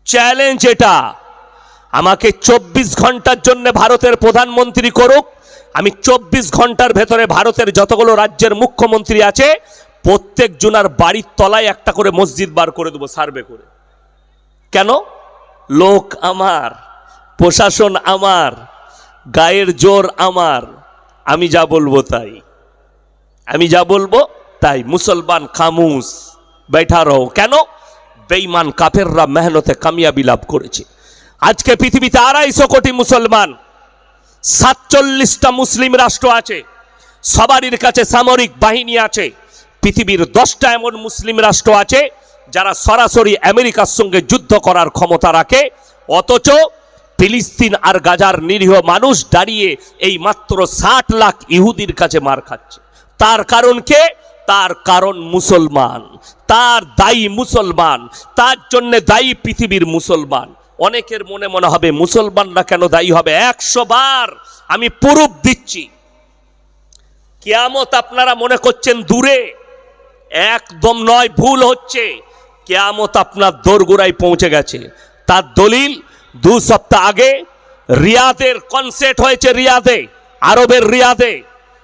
Challenge এটা। আমাকে 24 ঘন্টার জন্য ভারতের প্রধানমন্ত্রী করুক, আমি 24 ঘন্টার ভেতরে ভারতের যতগুলো রাজ্যের মুখ্যমন্ত্রী আছে প্রত্যেক জনার বাড়ির তলায় একটা করে মসজিদ বার করে দেবো সার্ভে করে। কেন? লোক আমার, প্রশাসন আমার, গায়ের জোর আমার, আমি যা বলবো তাই, আমি যা বলবো তাই। মুসলমান খামুস बैठा रहो। কেন? বেঈমান কাফেররা মেহনতে কামিয়াবি লাভ করেছে। আজকে পৃথিবীতে 250 কোটি মুসলমান, 47টা মুসলিম রাষ্ট্র আছে, সবারই কাছে সামরিক বাহিনী আছে। পৃথিবীর 10টা এমন মুসলিম রাষ্ট্র আছে যারা সরাসরি আমেরিকার সঙ্গে যুদ্ধ করার ক্ষমতা রাখে, অথচ ফিলিস্তিন আর গাজার নিরীহ মানুষ দাঁড়িয়ে এই মাত্র 60 লাখ ইহুদির কাছে মার খাচ্ছে। তার কারণ কে? তার কারণ মুসলমান, তার দায়ী মুসলমান, তার জন্য দায়ী পৃথিবীর মুসলমান। অনেকের মনে মনে হবে মুসলমানরা কেন দায়ী হবে? 100 বার আমি প্রুফ দিচ্ছি। কিয়ামত আপনারা মনে করছেন দূরে, একদম নয়, ভুল হচ্ছে। কিয়ামত আপনার দোরগোড়ায় পৌঁছে গেছে। তার দলিল 2 সপ্তাহ আগে রিয়াদের কনসার্ট হয়েছে, রিয়াদে, আরবের রিয়াদে।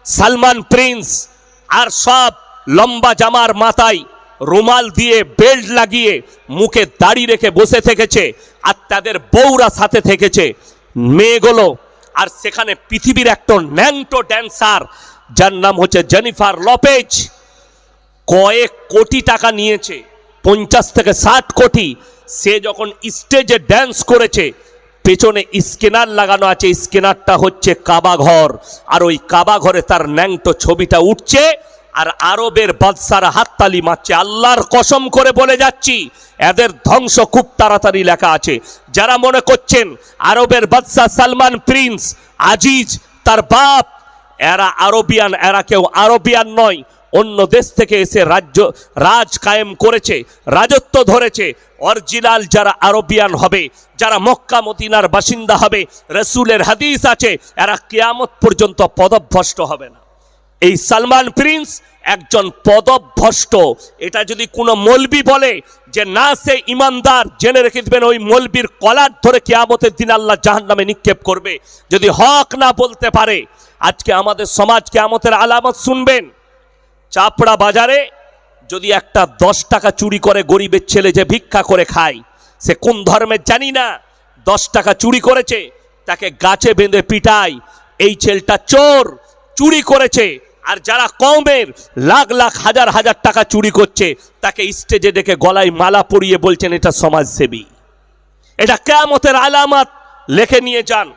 সালমান প্রিন্স আর সব লম্বা জামার মাথায় রুমাল দিয়ে বেল্ট লাগিয়ে মুখে দাড়ি রেখে বসে থেকেছে, আর তাদের বউরা সাথে থেকেছে, মেয়েগুলো। আর সেখানে পৃথিবীর একটা ন্যাংটো ড্যান্সার যার নাম হচ্ছে জেনিফার লোপেজ, কয়েক কোটি টাকা নিয়েছে, 50 থেকে 60 কোটি। সে যখন স্টেজে ড্যান্স করেছে, পেছনে স্ক্যানার লাগানো আছে, স্ক্যানারটা হচ্ছে কাবা ঘর, আর ওই কাবা ঘরে তার ন্যাংটো ছবিটা উঠছে, আর আরবের বাদশারা হাততালি মারছে। আল্লাহর কসম করে বলে যাচ্ছি, এদের ধ্বংস খুব তাড়াতাড়ি লেখা আছে। যারা মনে করছেন আরবের বাদশা সালমান প্রিন্স, আজিজ তার বাপ, এরা আরবিয়ান, এরা কেউ আরবিয়ান নয়, অন্য দেশ থেকে এসে রাজ কায়েম করেছে, রাজত্ব ধরেছে। অরিজিনাল যারা আরবিয়ান হবে, যারা মক্কা মদিনার বাসিন্দা হবে, রাসূলের হাদিস আছে, এরা কিয়ামত পর্যন্ত পদভ্রষ্ট হবে না। এই সালমান প্রিন্স একজন পদভ্রষ্ট। এটা যদি কোনো মৌলবি বলে যে না সে ইমানদার, জেনে রেখে দিবেন ওই মৌলবির কলার ধরে কিয়ামতের দিন আল্লাহ জাহান্নামে নিক্ষেপ করবে, যদি হক না বলতে পারে। আজকে আমাদের সমাজ কিয়ামতের আলামত শুনবেন। চাপড়া বাজারে যদি একটা 10 টাকা চুরি করে গরিবের ছেলে যে ভিক্ষা করে খায়, সে কোন ধর্মের জানি না, 10 টাকা চুরি করেছে, তাকে গাছে বেঁধে পিটায়, এই ছেলেটা চোর, চুরি করেছে। আর যারা কওমের লাখ লাখ হাজার হাজার টাকা চুরি করছে, তাকে স্টেজে ডেকে গলায় মালা পরিয়ে বলছেন এটা সমাজসেবী। এটা কিয়ামতের আলামত, লিখে নিয়ে যান।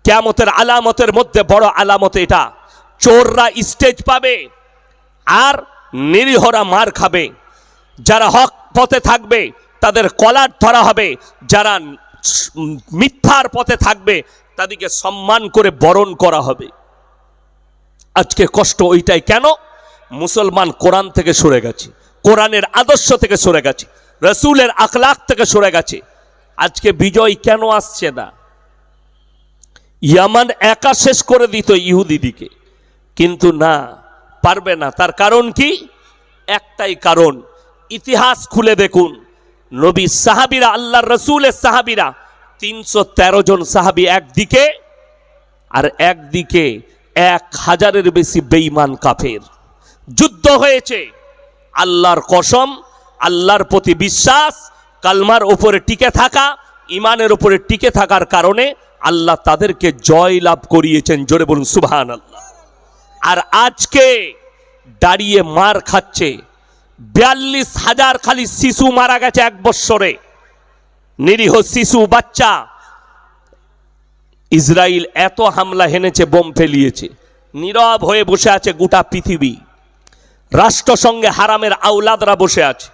কিয়ামতের আলামতের মধ্যে বড় আলামত এটা। চোররা স্টেজ পাবে আর নিরীহরা মার খাবে। যারা হক পথে থাকবে তাদের কলার ধরা হবে, যারা মিথ্যার পথে থাকবে তাদেরকে সম্মান করে বরণ করা হবে। আজকে কষ্ট ওইটাই। কেন? মুসলমান কোরআন থেকে সরে গেছে, কোরআনের আদর্শ থেকে সরে গেছে, রাসূলের আখলাক থেকে সরে গেছে। আজকে বিজয় কেন আসছে না? ইয়ামান একা শেষ করে দিত ইহুদিদিকে, কিন্তু না, পারবে না। তার কারণ কি? একটাই কারণ, ইতিহাস খুলে দেখুন। নবী সাহাবীরা, আল্লাহর রাসূলের সাহাবীরা 313 জন সাহাবী একদিকে, আর একদিকে 1000-এর বেশি বেঈমান কাফের। যুদ্ধ হয়েছে। আল্লাহর কসম, আল্লাহর প্রতি বিশ্বাস, কালমার উপরে টিকে থাকা, ইমানের উপরে টিকে থাকার কারণে আল্লাহ তাদেরকে জয় লাভ করিয়েছেন। জোরে বলুন সুবহানাল্লাহ। আর আজকে দাঁড়িয়ে মার খাচ্ছে। 42,000 খালি শিশু মারা গেছে 1 বছরে, নিরীহ শিশু, বাচ্চা। ইসরায়েল এত হামলা হেনেছে, বোম ফেলিয়েছে, নীরব হয়ে বসে আছে গোটা পৃথিবী। রাষ্ট্রসংঘে হারামের আওলাদরা বসে আছে,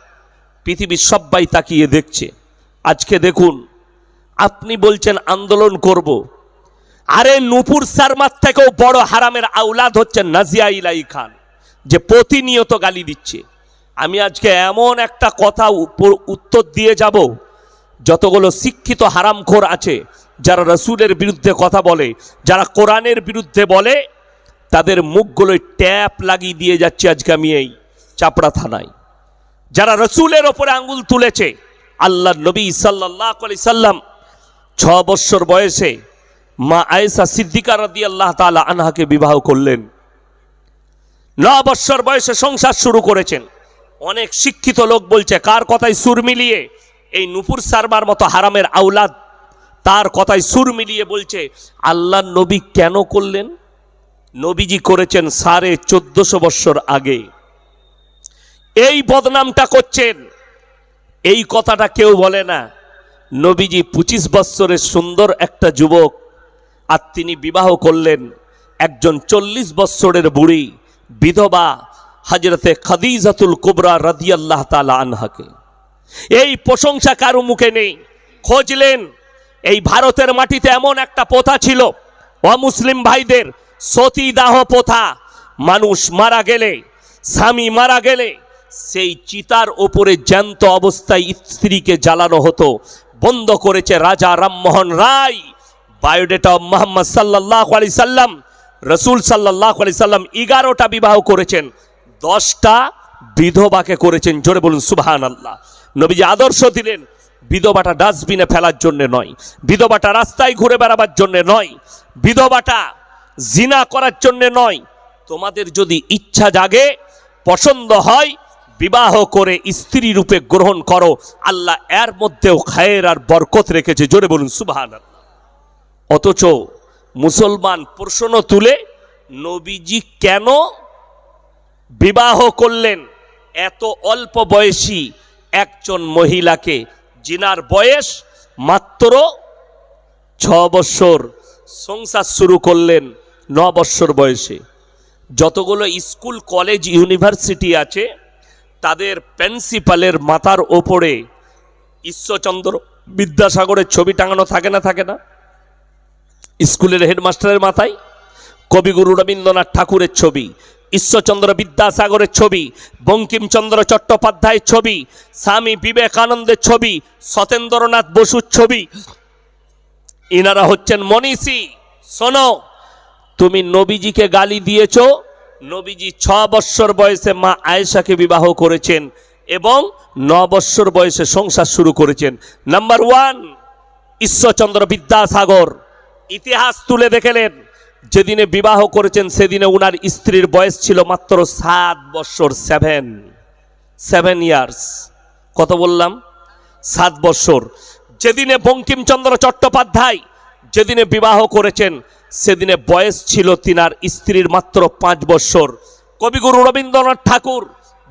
পৃথিবীর সবাই তাকিয়ে দেখছে। আজকে দেখুন, আপনি বলছেন আন্দোলন করব, আরে নূপুর শর্মার থেকেও বড় হারামের আওলাদ হচ্ছে নাজিয়া ইলাই খান, যে প্রতিনিয়ত গালি দিচ্ছে। আমি আজকে এমন একটা কথা উত্তর দিয়ে যাব, যতগুলো শিক্ষিত হারামখোর আছে, যারা রাসূলের বিরুদ্ধে কথা বলে, যারা কোরআনের বিরুদ্ধে বলে, তাদের মুখগুলোয় ট্যাপ লাগিয়ে দিয়ে যাচ্ছে আজকে আমি এই চাপড়া থানায়। যারা রাসূলের ওপরে আঙ্গুল তুলেছে, আল্লাহ নবী সাল্লাল্লাহু আলাইহি সাল্লাম 6 বছর বয়সে মা আয়েশা সিদ্দিকা রাদিয়াল্লাহু তাআলা আনহাকে বিবাহ করলেন। 9 বছর বয়সে সংসার শুরু করেছেন। অনেক শিক্ষিত লোক বলছে, কার কথায় সুর মিলিয়ে এই নূপুর সারবার মতো হারামের আওলাদ তার কথায় সুর মিলিয়ে বলছে আল্লাহ নবী কেন করলেন? নবীজি করেছেন 1450 বছর আগে। এই বদনামটা করছেন, এই কথাটা কেউ বলে না। নবীজি 25 বছরের সুন্দর একটা যুবক, আর তিনি বিবাহ করলেন একজন 40 বছরের বুড়ি বিধবা হযরতে খাদিজাতুল কুবরা রাদিয়াল্লাহু তাআলা আনহাকে। এই প্রশংসা কারো মুখে নেই। খোঁজলেন এই ভারতের মাটিতে এমন একটা প্রথা ছিল, অমুসলিম ভাইদের সতীদাহ প্রথা। মানুষ মারা গেলে, স্বামী মারা গেলে সেই চিতার ওপরে জ্যান্ত অবস্থায় স্ত্রীকে জ্বালানো হতো। বন্ধ করেছে রাজা রামমোহন রায়। বায়োডেটা মুহাম্মদ সাল্লাল্লাহু আলাইহি সাল্লাম, রসুল সাল্লাল্লাহু আলাইহি সাল্লাম 11টা বিবাহ করেছেন, 10টা বিধবাকে করেছেন। জোরে বলুন সুবহানাল্লাহ। নবীজি আদর্শ দিলেন, বিধবাটা ডাস্টবিনে ফেলার জন্য নয়, বিধবাটা রাস্তায় ঘুরে বেড়াবার জন্য নয়, বিধবাটা জিনা করার জন্য নয়। তোমাদের যদি ইচ্ছা জাগে, পছন্দ হয়, বিবাহ করে স্ত্রী রূপে গ্রহণ করো। আল্লাহ এর মধ্যেও খায়ের আর বরকত রেখেছে। জোরে বলুন সুবহানাল্লাহ। অথচ মুসলমান প্রশ্ন তুলে নবীজি কেন বিবাহ করলেন এত অল্প বয়সী একজন মহিলাকে? জিনার বয়স মাত্র 6 বছর, সংসার শুরু করলেন 9 বছর বয়সে। যতগুলো স্কুল কলেজ ইউনিভার্সিটি আছে তাদের প্রিন্সিপালের মাথার ওপরে ঈশ্বরচন্দ্র বিদ্যাসাগরের ছবি টাঙানো থাকে না? থাকে না? স্কুলের হেডমাস্টারের মাথায় কবিগুরু রবীন্দ্রনাথ ঠাকুরের ছবি, ঈশ্বরচন্দ্র বিদ্যাসাগরের ছবি, বঙ্কিমচন্দ্র চট্টোপাধ্যায়ের ছবি, স্বামী বিবেকানন্দের ছবি, সত্যেন্দ্রনাথ বসুর ছবি। ইনারা হচ্ছেন মনীষী। শোনো, তুমি নবীজিকে গালি দিয়েছ। নবীজি 6 বছর বয়সে মা আয়েশাকে বিবাহ করেছেন এবং 9 বছর বয়সে সংসার শুরু করেছেন। নাম্বার 1, ঈশ্বরচন্দ্র বিদ্যাসাগর ইতিহাস তুলে দেখলেন, যেদিনে বিবাহ করেছেন সেদিনে উনার স্ত্রীর বয়স ছিল মাত্র 7 বছর। 7 ইয়ার্স। কত বললাম? 7 বছর। যেদিনে বঙ্কিমচন্দ্র চট্টোপাধ্যায় যেদিনে বিবাহ করেছেন সেদিনে বয়স ছিল তিনার স্ত্রীর মাত্র 5 বছর। কবিগুরু রবীন্দ্রনাথ ঠাকুর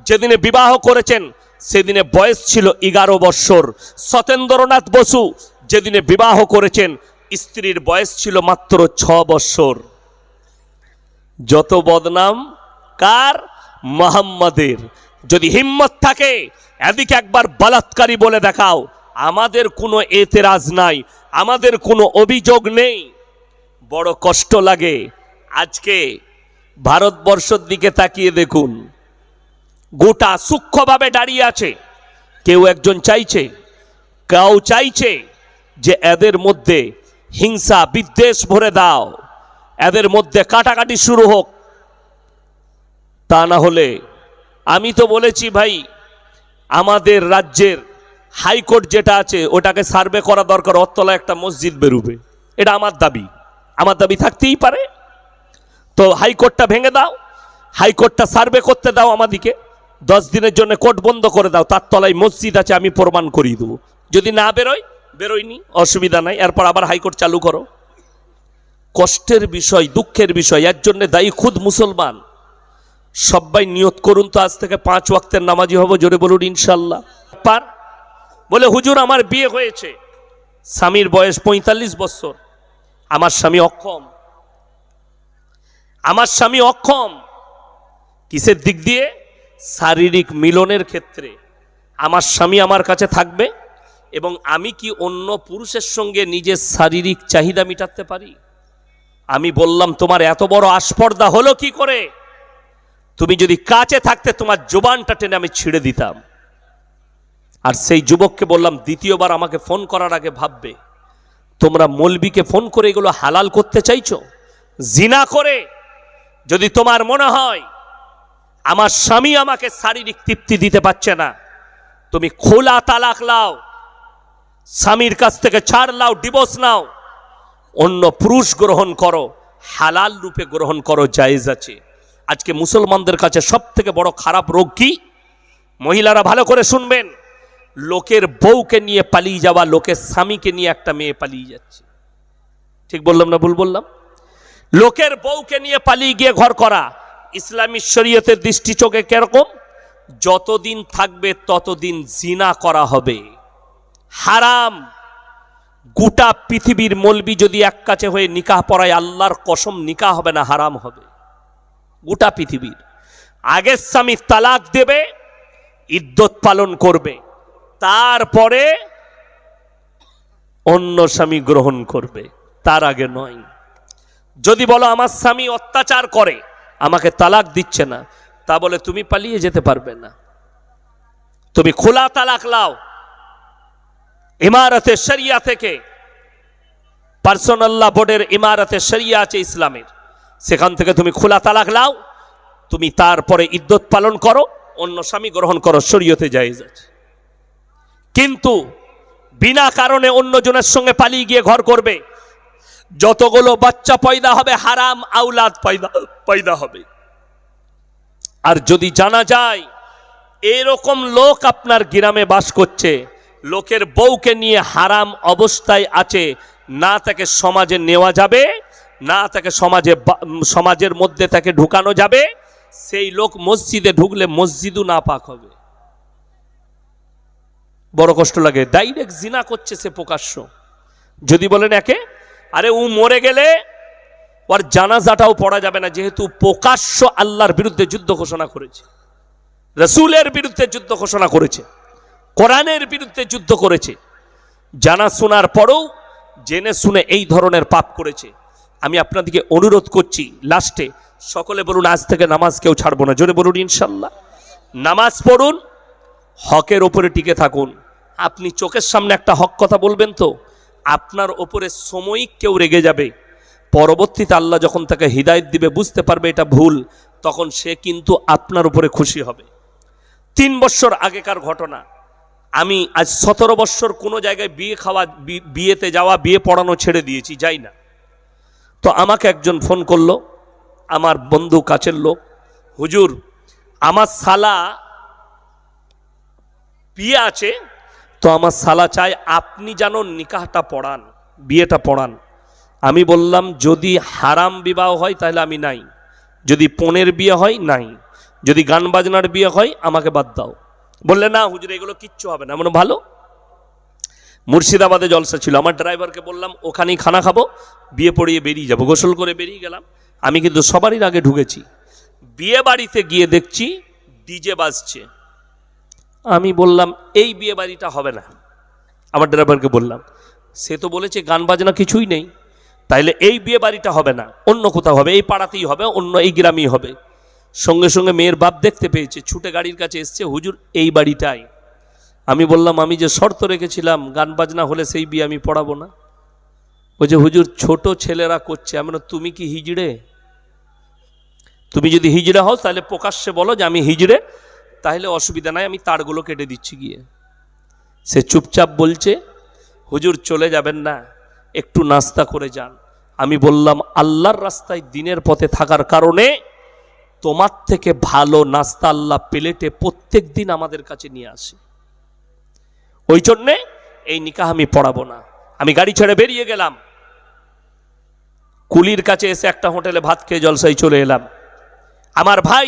যেদিনে বিবাহ করেছেন সেদিনে বয়স ছিল 11 বছর। সত্যেন্দ্রনাথ বসু যেদিনে বিবাহ করেছেন স্ত্রীর বয়স ছিল মাত্র 6 বছর। যত বদনাম কার? মুহাম্মাদের। যদি হিম্মত থাকে এদিকে একবার বলাৎকারী বলে দেখাও, আমাদের কোনো এতেরাজ নাই, আমাদের কোনো অভিযোগ নেই। বড় কষ্ট লাগে। আজকে ভারতবর্ষের দিকে তাকিয়ে দেখুন, গোটা সূক্ষ্মভাবে দাঁড়িয়ে আছে। কেউ একজন চাইছে, কেউ চাইছে যে এদের মধ্যে হিংসা বিদ্বেষ ভরে দাও, এদের মধ্যে কাটাকাটি শুরু হোক। তা না হলে আমি তো বলেছি ভাই, আমাদের রাজ্যের হাইকোর্ট যেটা আছে ওটাকে সার্ভে করা দরকার, অতলা একটা মসজিদ বেরোবে। এটা আমার দাবি, আমার দাবি থাকতেই পারে। তো হাইকোর্টটা ভেঙে দাও, হাইকোর্টটা সার্ভে করতে দাও আমাদিকে, 10 দিনের জন্য কোর্ট বন্ধ করে দাও, তার তলায় মসজিদ আছে আমি প্রমাণ করিয়ে দেবো। যদি না বেরোয়, বেরোয়নি, অসুবিধা নাই, এরপর আবার হাইকোর্ট চালু করো। কষ্টের বিষয়, দুঃখের বিষয়। এর জন্য দায়ী খুদ মুসলমান। সবাই নিয়ত করুন তো আজ থেকে 5 ওয়াক্তের নামাজি হব। জোরে বলুন ইনশাল্লাহ। পার বলে হুজুর আমার বিয়ে হয়েছে, স্বামীর বয়স 45 বছর, আমার স্বামী অক্ষম। আমার স্বামী অক্ষম কিসের দিক দিয়ে? শারীরিক মিলনের ক্ষেত্রে। আমার স্বামী আমার কাছে থাকবে এবং আমি কি অন্য পুরুষের সঙ্গে নিজের শারীরিক চাহিদা মেটাতে পারি? আমি বললাম তোমার এত বড় আস্পর্ধা হলো কি করে? তুমি যদি কাছে থাকতে তোমার জবানটা টেনে আমি ছিঁড়ে দিতাম। আর সেই যুবককে বললাম দ্বিতীয়বার আমাকে ফোন করার আগে ভাববে। তোমরা মৌলবীকে ফোন করে এগুলো হালাল করতে চাইছো জিনা করে? যদি তোমার মনে হয় আমার স্বামী আমাকে শারীরিক তৃপ্তি দিতে পারছে না, তুমি খোলা তালাক লাও, স্বামীর কাছ থেকে ছাড় নাও, ডিভোর্স নাও, অন্য পুরুষ গ্রহণ করো, হালাল রূপে গ্রহণ করো, জায়েজ আছে। আজকে মুসলমানদের কাছে সব থেকে বড় খারাপ রোগ কি? মহিলারা ভালো করে শুনবেন, লোকের বউকে নিয়ে পালিয়ে যাওয়া, লোকের স্বামীকে নিয়ে একটা মেয়ে পালিয়ে যাচ্ছে। ঠিক বললাম না ভুল বললাম? লোকের বউকে নিয়ে পালিয়ে গিয়ে ঘর করা ইসলামী শরীয়তের দৃষ্টি চোখে কিরকম? যতদিন থাকবে ততদিন জিনা করা হবে, হারাম। গোটা পৃথিবীর মলবি যদি এক কাছে হয়ে নিকাহ পড়ায়, আল্লাহর কসম নিকাহ হবে না, হারাম হবে। গোটা পৃথিবীর আগের স্বামী তালাক দেবে, ইদ্যত পালন করবে, তারপরে অন্য স্বামী গ্রহণ করবে, তার আগে নয়। যদি বলো আমার স্বামী অত্যাচার করে, আমাকে তালাক দিচ্ছে না, তা বলে তুমি পালিয়ে যেতে পারবে না। তুমি খোলা তালাক লাও, ইমারতে শরিয়া থেকে, পার্সোনাল ল বোর্ডের ইমারতে শরিয়া আছে ইসলামের, সেখান থেকে তুমি খোলা তালাক লাও, তুমি তারপরে ইদ্যত পালন করো, অন্য স্বামী গ্রহণ করো, শরীয়তে জায়েজ আছে। কিন্তু বিনা কারণে অন্যজনের সঙ্গে পালিয়ে গিয়ে ঘর করবে, যতগুলো বাচ্চা পয়দা হবে হারাম আওলাদ পয়দা হবে। আর যদি জানা যায় এরকম লোক আপনার গ্রামে বাস করছে, লোকের বউকে নিয়ে হারাম অবস্থায় আছে, না তাকে সমাজে নেওয়া যাবে, না তাকে সমাজের মধ্যে তাকে ঢুকানো যাবে, সেই লোক মসজিদে ঢুকলে মসজিদও না পাক হবে। বড় কষ্ট লাগে। ডাইরেক্ট জিনা করছে সে প্রকাশ্য। যদি বলেন একে, আরে ও মরে গেলে ওর জানাজাটাও পড়া যাবে না, যেহেতু প্রকাশ্য আল্লাহর বিরুদ্ধে যুদ্ধ ঘোষণা করেছে, রাসূলের বিরুদ্ধে যুদ্ধ ঘোষণা করেছে, কোরআনের বিরুদ্ধে যুদ্ধ করেছে, জানা শোনার পরেও জেনে শুনে এই ধরনের পাপ করেছে। আমি আপনাদেরকে অনুরোধ করছি, লাস্টে সকলে বলুন আজ থেকে নামাজ কেউ ছাড়বো না, জোরে বলুন ইনশাল্লাহ। নামাজ পড়ুন, হকের ওপরে টিকে থাকুন। আপনি চোখের সামনে একটা হক কথা বলবেন তো আপনার ওপরে সাময়িক কেউ রেগে যাবে, পরবর্তীতে আল্লাহ যখন তাকে হিদায়াত দিবে, বুঝতে পারবে এটা ভুল, তখন সে কিন্তু আপনার উপরে খুশি হবে। 3 বছর আগেকার ঘটনা, আমি আজ 17 বছর কোনো জায়গায় বিয়েতে যাওয়া, বিয়ে পড়ানো ছেড়ে দিয়েছি, যাই না। তো আমাকে একজন ফোন করলো, আমার বন্ধু কাছের লোক, হুজুর আমার শালা বিয়ে আছে, তো আমার শালা চাই আপনি যেন নিকাহটা পড়ান, বিয়েটা পড়ান। আমি বললাম যদি হারাম বিবাহ হয় তাহলে আমি নাই, যদি পণের বিয়ে হয় নাই, যদি গান বাজনার বিয়ে হয় আমাকে বাদ দাও। বললে না হুজুর এগুলো কিচ্ছু হবে না। মানে ভালো। মুর্শিদাবাদে জলসা ছিল, আমার ড্রাইভারকে বললাম ওখানেই খানা খাবো, বিয়ে পড়িয়ে বেরিয়ে যাবো, গোসল করে বেরিয়ে গেলাম। আমি কিন্তু সবারই আগে ঢুকেছি, বিয়ে বাড়িতে গিয়ে দেখছি ডিজে বাজছে। আমি বললাম এই বিয়ে বাড়িটা হবে না, আমার ড্রাইভারকে বললাম। সে তো বলেছে গান বাজনা কিছুই নেই, তাইলে এই বিয়ে বাড়িটা হবে না, অন্য কোথাও হবে, এই পাড়াতেই হবে, অন্য এই গ্রামেই হবে। সঙ্গে সঙ্গে মেয়ের বাপ দেখতে পেয়েছে, ছুটে গাড়ির কাছে এসছে, হুজুর এই বাড়িটাই। আমি বললাম আমি যে শর্ত রেখেছিলাম গান বাজনা হলে সেই বিয়ে আমি পড়াবো না। ওই যে হুজুর ছোট ছেলেরা করছে। আমি বললাম তুমি কি হিজড়ে? তুমি যদি হিজড়ে হও তাহলে প্রকাশ্যে বলো যে আমি হিজড়ে, তাহলে অসুবিধা নাই, আমি তারগুলো কেটে দিচ্ছি গিয়ে। সে চুপচাপ বলছে হুজুর চলে যাবেন না, একটু নাস্তা করে যান। আমি বললাম আল্লাহর রাস্তায় দিনের পথে থাকার কারণে তোমার থেকে ভালো নাস্তা আল্লাহ প্লেটে প্রত্যেক দিন আমাদের কাছে নিয়ে আসে, ওই জন্যে এই নিকাহ আমি পড়াবো না। আমি গাড়ি ছেড়ে বেরিয়ে গেলাম, কুলির কাছে এসে একটা হোটেলে ভাত খেয়ে জলসায় চলে এলাম। আমার ভাই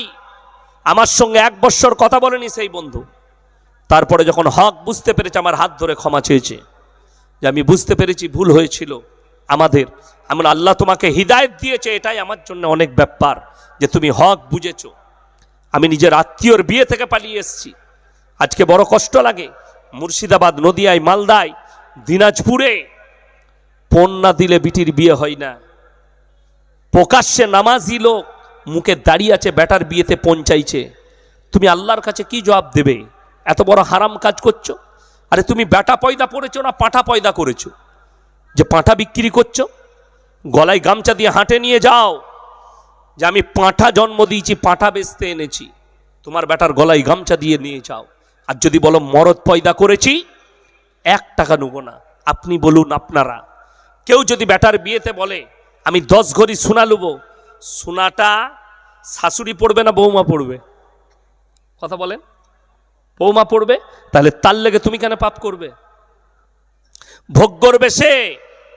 আমার সঙ্গে 1 বছর কথা বলেনি সেই বন্ধু, তারপরে যখন হক বুঝতে পেরেছে আমার হাত ধরে ক্ষমা চেয়েছে, যে আমি বুঝতে পেরেছি ভুল হয়েছিল আমাদের। এমন আল্লাহ তোমাকে হিদায়াত দিয়েছে, এটাই আমার জন্য অনেক ব্যাপার যে তুমি হক বুঝেছো। আমি নিজের আত্মীয়র বিয়ে থেকে পালিয়ে এসেছি, আজকে বড় কষ্ট লাগে। মুর্শিদাবাদ, নদিয়ায়, মালদায়, দিনাজপুরে পণ না দিলে বিটির বিয়ে হয় না। প্রকাশ্যে নামাজি লোক মুখে দাঁড়িয়ে আছে, বেটার বিয়েতে পৌঁছাইছে। তুমি আল্লাহর কাছে কি জবাব দেবে? এত বড় হারাম কাজ করছো। আরে তুমি বেটা পয়দা পড়েছো না পাঁঠা পয়দা করেছো যে পাঁঠা বিক্রি করছো? গলায় গামছা দিয়ে হাঁটে নিয়ে যাও যে আমি পাঁঠা জন্ম দিয়েছি, পাঁঠা বেচতে এনেছি, তোমার বেটার গলায় গামছা দিয়ে নিয়ে যাও। আর যদি বলো মরদ পয়দা করেছি, 1 টাকা নেব না। আপনি বলুন, আপনারা কেউ যদি বেটার বিয়েতে বলে আমি 10 ঘড়ি সোনা নেব, সোনাটা শাশুড়ি পড়বে না বৌমা পড়বে? কথা বলেন, বৌমা পড়বে। তাহলে তার লেগে তুমি কেন পাপ করবে? ভোগ করবে সে,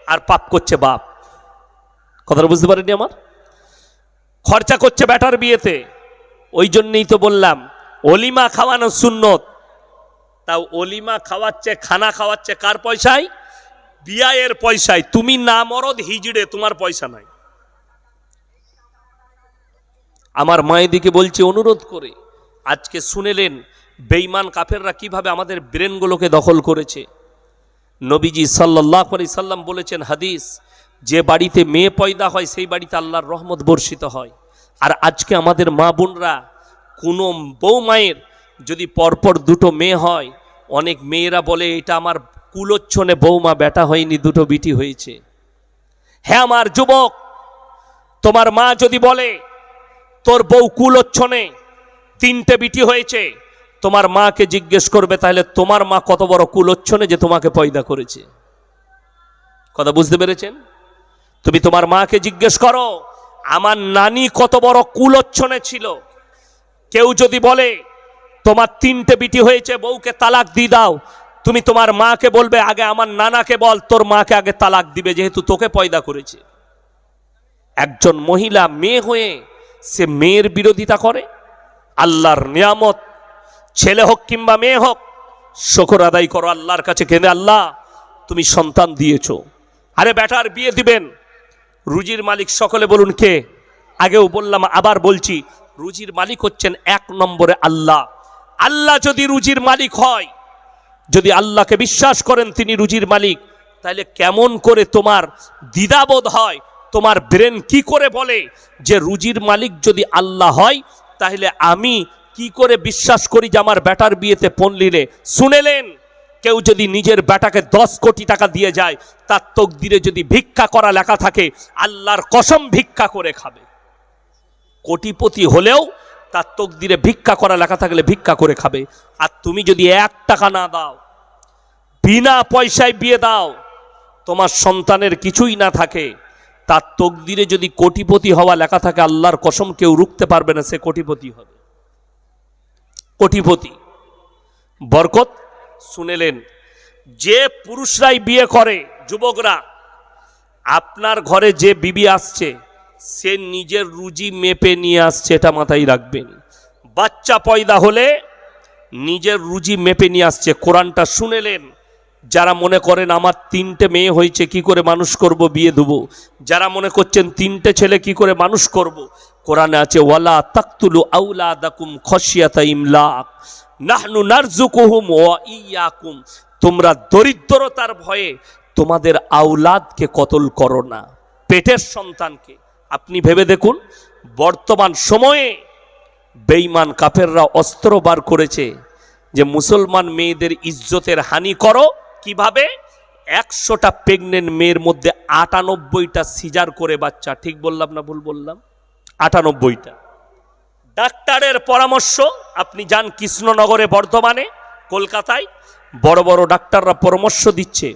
আর পাপ করছে বাপ। কথাটা বুঝতে পারেনি আমার? খরচা করছে বেটার বিয়েতে। ওই জন্যই তো বললাম অলিমা খাওয়ানো সুন্নত। তাও অলিমা খাওয়াচ্ছে, খানা খাওয়াচ্ছে কার পয়সায়? বিয়ায়ের পয়সায়। তুমি না মরদ হিজড়ে, তোমার পয়সা নাই। আমার মায়েদিকে বলছি অনুরোধ করে, আজকে শুনেলেন বেঈমান কাফেররা কিভাবে আমাদের ব্রেনগুলোকে দখল করেছে। নবীজি সাল্লাল্লাহু আলাইহি সাল্লাম বলেছেন হাদিস, যে বাড়িতে মেয়ে পয়দা হয় সেই বাড়িতে আল্লাহর রহমত বর্ষিত হয়। আর আজকে আমাদের মা বোনরা, কোনো বউ মায়ের যদি পরপর 2টো মেয়ে হয়, অনেক মেয়েরা বলে এটা আমার কুলোচ্ছনে বৌমা বেটা হয়নি, 2টো বিটি হয়েছে। হ্যাঁ আমার যুবক, তোমার মা যদি বলে তোর বউ কুলোচ্ছনে 3টে বিটি হয়েছে, তোমার মাকে জিজ্ঞেস করবে তাহলে তোমার মা কত বড় কুলোচ্ছনে যে তোমাকে পয়দা করেছে। কথা বুঝতে পেরেছেন? তুমি তোমার মাকে জিজ্ঞেস করো আমার নানি কত বড় কুলোচ্ছনে ছিল। কেউ যদি বলে তোমার 3টে বিটি হয়েছে, বউকে তালাক দিয়ে দাও, তুমি তোমার মাকে বলবে আগে আমার নানাকে বল, তোর মাকে আগে তালাক দিবে, যেহেতু তোকে পয়দা করেছে। একজন মহিলা মেয়ে হয়ে সে মেয়ের বিরোধিতা করে। আল্লাহর নিয়ামত, ছেলে হোক কিংবা মেয়ে হোক, শুকর আদায় করো আল্লাহর কাছে, কেঁদে আল্লাহ তুমি সন্তান দিয়েছো। আরে বেটার বিয়ে দিবেন, রুজির মালিক সকলে বলুন কে? আগেও বললাম, আবার বলছি, রুজির মালিক হচ্ছেন 1 নম্বরে আল্লাহ। আল্লাহ যদি রুজির মালিক হয়, যদি আল্লাহকে বিশ্বাস করেন তিনি রুজির মালিক, তাহলে কেমন করে তোমার দ্বিধাবোধ হয়? তোমার ব্রেন কি করে বলে যে রুজির মালিক যদি আল্লাহ হয়, তাহলে আমি কি করে বিশ্বাস করি যে আমার বেটার বিয়েতে পণ নিলে? শুনেলেন, কেউ যদি নিজের বেটাকে 10 কোটি টাকা দিয়ে যায়, তার তকদিরে যদি ভিক্ষা করা লেখা থাকে, আল্লাহর কসম ভিক্ষা করে খাবে। কোটিপতি হলেও তার তকদিরে ভিক্ষা করা লেখা থাকলে ভিক্ষা করে খাবে। আর তুমি যদি 1 টাকা না দাও, বিনা পয়সায় বিয়ে দাও, তোমার সন্তানের কিছুই না থাকে, তার তকদিরে যদি কোটিপতি হওয়া লেখা থাকে, আল্লাহর কসম কেউ রুখতে পারবে না, সে কোটিপতি হবে। কোটিপতি বরকত। শুনেলেন, যে পুরুষরাই বিয়ে করে, যুবকরা, আপনার ঘরে যে বিবি আসছে সে নিজের রুজি মেপে নিয়ে আসছে, এটা মাথায় রাখবেন। বাচ্চা পয়দা হলে নিজের রুজি মেপে নিয়ে আসছে। কোরআনটা শুনেলেন, যারা মনে করেন আমার 3টে মেয়ে হয়েছে কি করে মানুষ করব, বিয়ে দেবো, যারা মনে করছেন 3টে ছেলে কি করে মানুষ করব, কোরআনে আছে ওয়ালা তাকতুলু আওলাদাকুম খশিয়াতা ইমলাক নাহনু নারযুকুহুম ওয়া ইয়াকুম, তোমরা দরিদ্রতার ভয়ে তোমাদের আওলাদকে কতল করো না, পেটের সন্তানকে। আপনি ভেবে দেখুন, বর্তমান সময়ে বেঈমান কাফেররা অস্ত্র বার করেছে যে মুসলমান মেয়েদের ইজ্জতের হানি করো। কিভাবে? 100টা প্রেগনেন্ট মেয়ের মধ্যে 98টা সিজার করে বাচ্চা। ঠিক বললাম না ভুল বললাম? 98টা। ডাক্তারের পরামর্শ, আপনি যান কৃষ্ণনগরে, বর্ধমানে, কলকাতায়, বড় বড় ডাক্তাররা পরামর্শ দিচ্ছে,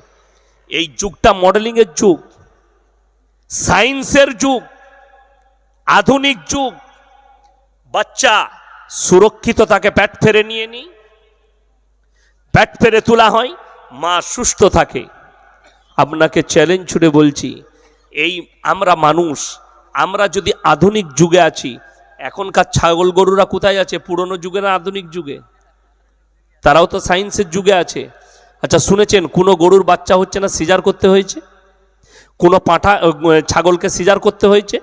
এই যুগটা মডেলিংয়ের যুগ, সায়েন্সের যুগ, আধুনিক যুগ। বাচ্চা সুরক্ষিত তাকে পেট ফেরে নিয়ে নি, পেট ফেরে তোলা হয়, মা সুস্থ থাকে। আপনাকে চ্যালেঞ্জ ছুড়ে বলছি, এই আমরা মানুষ, আমরা যদি আধুনিক যুগে আছি, এখনকার ছাগল গরুরা কোথায় আছে? পুরনো যুগে না আধুনিক যুগে? তারাও তো সায়েন্সের যুগে আছে। আচ্ছা শুনেছেন কোনো গরুর বাচ্চা হচ্ছে না, সিজার করতে হয়েছে? কোনো পাঁঠা ছাগলকে সিজার করতে হয়েছে?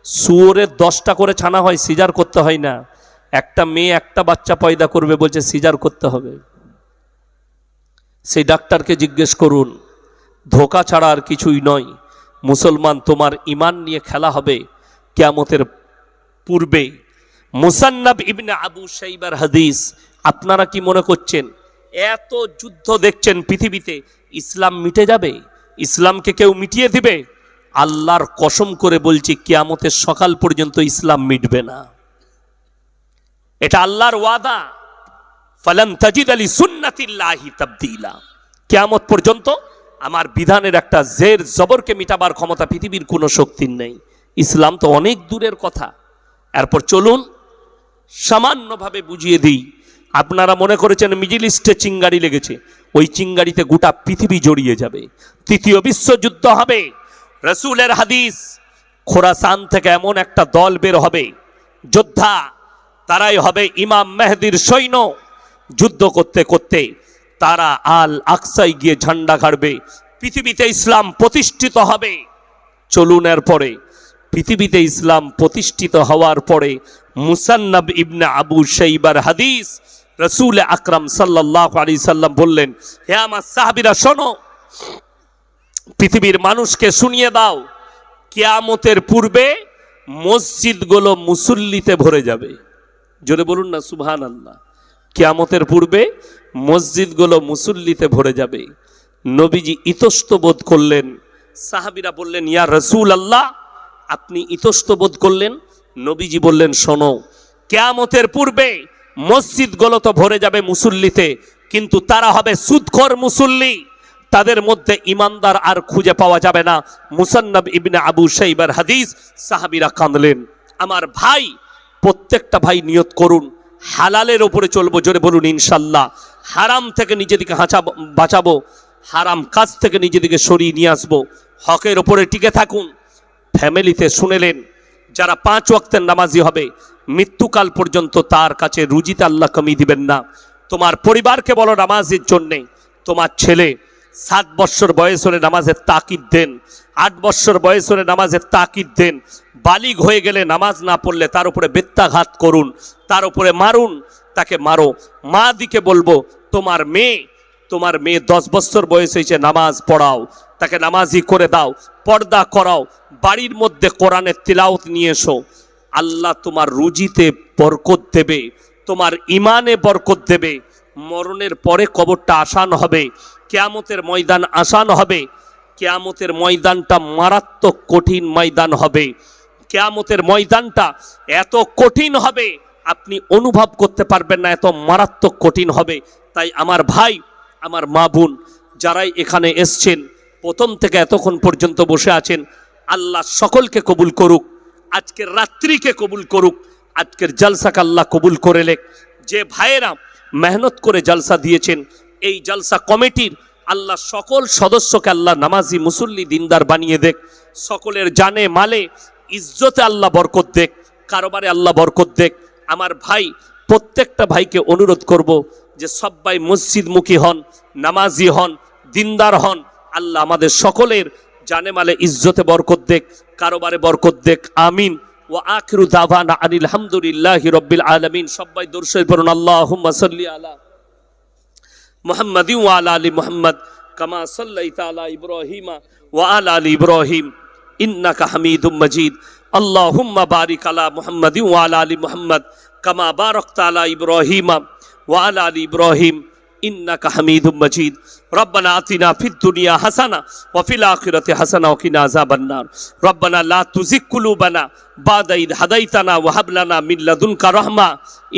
শুয়োরের 10টা করে ছানা হয়, সিজার করতে হয় না। একটা মেয়ে একটা বাচ্চা পয়দা করবে, বলছে সিজার করতে হবে। সেই ডাক্তারকে জিজ্ঞেস করুন, ধোঁকা ছাড়া আর কিছুই নয়। মুসলমান, তোমার ইমান নিয়ে খেলা হবে কিয়ামতের পূর্বে। মুসান্নাব ইবনে আবু শাইবার হাদিস। আপনারা কি মনে করছেন এত যুদ্ধ দেখছেন পৃথিবীতে, ইসলাম মিটে যাবে? ইসলামকে কেউ মিটিয়ে দিবে? আল্লাহর কসম করে বলছি, কিয়ামতের সকাল পর্যন্ত ইসলাম মিটবে না। এটা আল্লাহর ওয়াদা। ফালান তাজিদ লি সুন্নাতিল্লাহি তাবদীলা। কিয়ামত পর্যন্ত আমার বিধানের একটা জের জবরকে মিটাবার ক্ষমতা পৃথিবীর কোনো শক্তির নেই। ইসলাম তো অনেক দূরের কথা। এরপর চলুন সামান্যভাবে বুঝিয়ে দিই। আপনারা মনে করেছেন মিডল ইস্টে চিঙ্গারি লেগেছে, ওই চিঙ্গারিতে গোটা পৃথিবী জড়িয়ে যাবে, তৃতীয় বিশ্বযুদ্ধ হবে। রসুলের হাদিস, খোরাসান থেকে এমন একটা দল বের হবে যোদ্ধা, তারাই হবে ইমাম মেহেদির সৈন্য। যুদ্ধ করতে করতে তারা আল আকসায় গিয়ে ঝান্ডা গাড়বে, পৃথিবীতে ইসলাম প্রতিষ্ঠিত হবে। চলুন এরপরে পৃথিবীতে ইসলাম প্রতিষ্ঠিত হওয়ার পরে মুসান্নাব ইবনে আবু শাইবার হাদিস, রসুল আকরাম সাল্লাল্লাহু আলাইহি সাল্লাম বললেন, হে আমার সাহাবীরা শোনো, পৃথিবীর মানুষকে শুনিয়ে দাও, কিয়ামতের পূর্বে মসজিদগুলো মুসল্লিতে ভরে যাবে। জোরে বলুন না সুবহানাল্লাহ। কিয়ামতের পূর্বে মসজিদগুলো মুসল্লিতে ভরে যাবে। নবীজি ইতস্ত বোধ করলেন, সাহাবীরা বললেন, ইয়া রাসূলুল্লাহ, আপনি ইতস্ত বোধ করলেন? নবীজি বললেন, শোনো, কিয়ামতের পূর্বে মসজিদগুলো তো ভরে যাবে মুসল্লিতে, কিন্তু তারা হবে সুদখোর মুসল্লি, তাদের মধ্যে ইমানদার আর খুঁজে পাওয়া যাবে না। মুসান্নাব ইবনে আবু শাইবার হাদিস। সাহাবীরা কাঁদলেন। আমার ভাই, প্রত্যেকটা ভাই নিয়ত করুন হালালের ওপরে চলবো। জোরে বলুন ইনশাল্লাহ। হারাম থেকে নিজেদিকে বাঁচাবো, হারাম কাজ থেকে নিজেদিকে সরিয়ে নিয়ে আসবো, হকের ওপরে টিকে থাকুন। ফ্যামিলিতে শুনেলেন, যারা 5 ওয়াক্তের নামাজি হবে মৃত্যুকাল পর্যন্ত তার কাছে রুজিতে আল্লাহ কমি দিবেন না। তোমার পরিবারকে বলো নামাজের জন্যে। তোমার ছেলে 7 বছর বয়স হলে নামাজের তাকিদ দেন, 8 বছর বয়স হলে নামাজের তাকিদ দেন। বালিগ হয়ে গেলে নামাজ না পড়লে তার উপরে বেত্যাঘাত করুন, তার উপরে মারুন, তাকে মারো। মা দিকে বলবো, তোমার মেয়ে 10 বছর বয়স হয়েছে, নামাজ পড়াও, তাকে নামাজি করে দাও, পর্দা করাও, বাড়ির মধ্যে কোরআনের তিলাওয়াত নিয়ে এসো। আল্লাহ তোমার রুজিতে বরকত দেবে, তোমার ইমানে বরকত দেবে। মরণের পরে কবরটা আসান হবে, কিয়ামতের ময়দান আসান হবে। কিয়ামতের ময়দানটা মারাত্মক কঠিন ময়দান হবে। কিয়ামতের ময়দানটা এত কঠিন হবে আপনি অনুভব করতে পারবেন না, এত মারাত্মক কঠিন হবে। তাই আমার ভাই, আমার মা বোন, যারাই এখানে এসছেন, প্রথম থেকে এতক্ষণ পর্যন্ত বসে আছেন, আল্লাহ সকলকে কবুল করুক, আজকের রাত্রিকে কবুল করুক, আজকের জলসাকে আল্লাহ কবুল করে লেক। যে ভাইয়েরা মেহনত করে জলসা দিয়েছেন, এই জলসা কমিটির আল্লাহ সকল সদস্যকে আল্লাহ নামাজি মুসল্লি দিনদার বানিয়ে দেখ। সকলের জানে মালে ইজ্জতে আল্লাহ বরকত দেখ, কারোবারে আল্লাহ বরকত দেখ। আমার ভাই, প্রত্যেকটা ভাইকে অনুরোধ করব যে সবাই মসজিদমুখী হন, নামাজি হন, দিনদার হন। আল্লাহ আমাদের সকলের জানে মালে ইজ্জতে বরকত দেখ, কারোবারে বরকত দেখ। আমিন। ওয়া আখিরু দাওয়ানা আনিল হামদুলিল্লাহি রাব্বিল আলামিন। সবাই দরুদ শরীফ পড়ুন। আল্লাহুম্মা সাল্লি আলা মুহাম্মাদিন ওয়া আলা আলি মুহাম্মদ কামা সাল্লাইতা আলা ইব্রাহিমা ওয়া আলা আলি ইব্রাহিম ইন্নাকা হামিদুম মাজিদ। আল্লাহুম্মা বারিক আলা মুহাম্মাদিন ওয়া আলা আলি মুহাম্মদ কামা বারাকতা আলা ইব্রাহিমা ওয়া আলা আলি ইব্রাহিম ইন্নাকা হামিদুম মাজিদ। রব্বানা আতিনা ফিদ দুনিয়া হাসানা ওয়া ফিল আখিরাতি হাসানা ওয়া কিনা আযাবান নার। রব্বানা লা তুযিগ কুলুবানা বাদা ইদ হাদাইতানা ওয়া হাব লানা মিন লাদুনকা রাহমা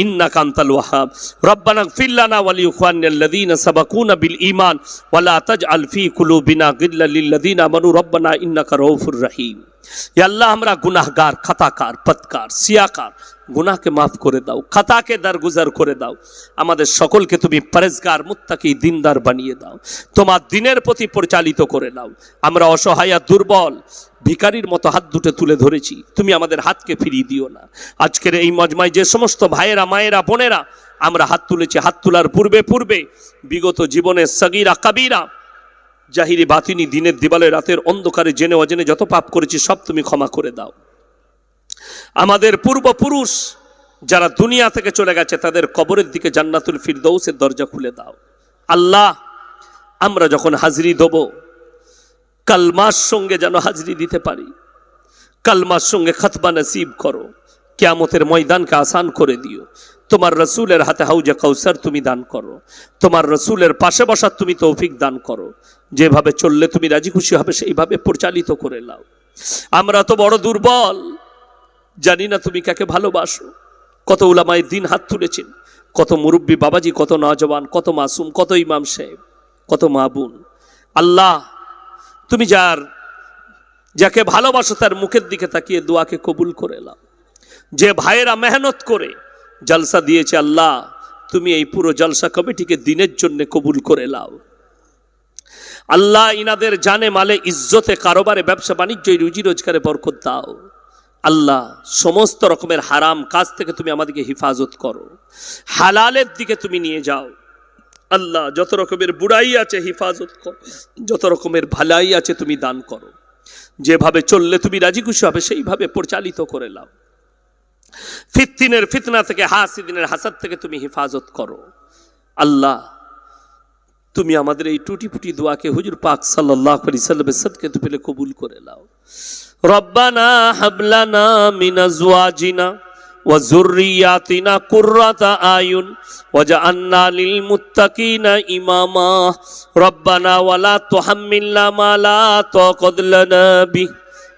ইন্নাকা আনতাল ওয়াহ্হাব। রব্বানা ইগফির লানা ওয়া লিইখওয়ানিনাল্লাযীনা সাবাকুনা বিল ঈমান ওয়া লা তাজআল ফী কুলুবিনা গিল্লাল লিল্লাযীনা আমানু রব্বানা ইন্নাকা রাউফুর রহিম। ইয়া আল্লাহ, আমরা গুনাহগার, খাতাকার, পদকার, সিয়াকার, গুনাহকে মাফ করে দাও, খাতাকে দরগুজার করে দাও। আমাদের সকলকে তুমি পরেজগার, মুত্তাকি, দিনদার বানিয়ে দাও, তোমার দিনের প্রতি পরিচালিত করে দাও। আমরা অসহায়, দুর্বল, ভিখারির মতো হাত দুটো তুলে ধরেছি, তুমি আমাদের হাতকে ফিরিয়ে দিও না। আজকের এই মজমায় যে সমস্ত ভাইয়েরা, মায়েরা, বোনেরা আমরা হাত তুলেছি, হাত তোলার পূর্বে পূর্বে বিগত জীবনের সগীরা কবিরা, জাহিরি বাতিনি, দিনের দিবালে রাতের অন্ধকারে জেনে অজেনে যত পাপ করেছি সব তুমি ক্ষমা করে দাও। আমাদের পূর্বপুরুষ যারা দুনিয়া থেকে চলে গেছে তাদের কবরের দিকে জান্নাতুল ফিরদৌসের দরজা খুলে দাও। আল্লাহ, আমরা যখন হাজরি দেব কালমার সঙ্গে যেন হাজরি দিতে পারি, কালমার সঙ্গে খতবা নসিব করো, কিয়ামতের ময়দানকে আসান করে দিও। তোমার রসুলের হাতে হাউজে কাউসার তুমি দান করো, তোমার রসুলের পাশে বসার তুমি তৌফিক দান করো। যেভাবে চললে তুমি রাজি খুশি হবে সেইভাবে পরিচালিত করে নাও। আমরা তো বড় দুর্বল, জানি না তুমি কাকে ভালোবাসো। কত উলামায়ে দ্বীন হাত তুলেছেন, কত মুরব্বী বাবাজি, কত নওজওয়ান, কত মাসুম, কত ইমাম সাহেব, কত মা বোন। আল্লাহ তুমি যাকে ভালোবাসো তার মুখের দিকে তাকিয়ে দোয়াকে কবুল করে নাও। যে ভাইয়েরা মেহনত করে জলসা দিয়েছে, আল্লাহ তুমি এই পুরো জলসা কমিটিকে দিনের জন্য কবুল করে নাও। আল্লাহ ইনাদের জানে মালে ইজ্জতে কারোবারে ব্যবসা বাণিজ্য রুজি রোজগারে বরকত দাও। আল্লাহ সমস্ত রকমের হারাম কাজ থেকে তুমি আমাদেরকে হেফাজত করো, হালালের দিকে তুমি নিয়ে যাও। আল্লাহ যত রকমের বুড়াই আছে হেফাজত করো, যত রকমের ভালাই আছে তুমি দান করো। যেভাবে চললে তুমি রাজি খুশি হবে সেইভাবে পরিচালিত করে নাও। ফিতনার ফিতনা থেকে, হাসিদিনের হাসাদ থেকে তুমি হেফাজত করো। আল্লাহ তুমি আমাদের এই টুটি ফুটি দোয়াকে হুজুর পাক সাল্লাল্লাহু আলাইহি সাল্লামের সাদকে তুমি কবুল করে নাও। রব্বানা হাবলানা মিন আজওয়াজিনা ওয়া যুররিয়াতিনা কুররাতা আয়ুন ওয়াজআলনা লিল মুত্তাকিনা ইমামা। রব্বানা ওয়ালা তুহাম্মিলনা মা লা তাকাত লানা বিহি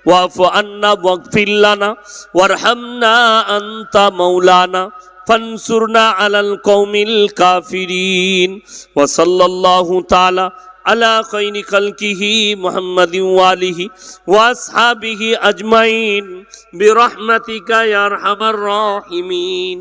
ওয়াফু আন্না ওয়াগফির লানা ওয়ারহামনা আনতা মাওলানা ফানসুরনা আলাল কওমিল কাফিরিন। ওয়া সাল্লাল্লাহু তাআলা আলা খায়রি খালকিহি মুহাম্মাদিন ওয়া আলিহি ওয়া আসহাবিহি আজমাইন বিরহমাতিকা ইয়া আরহামার রাহিমিন।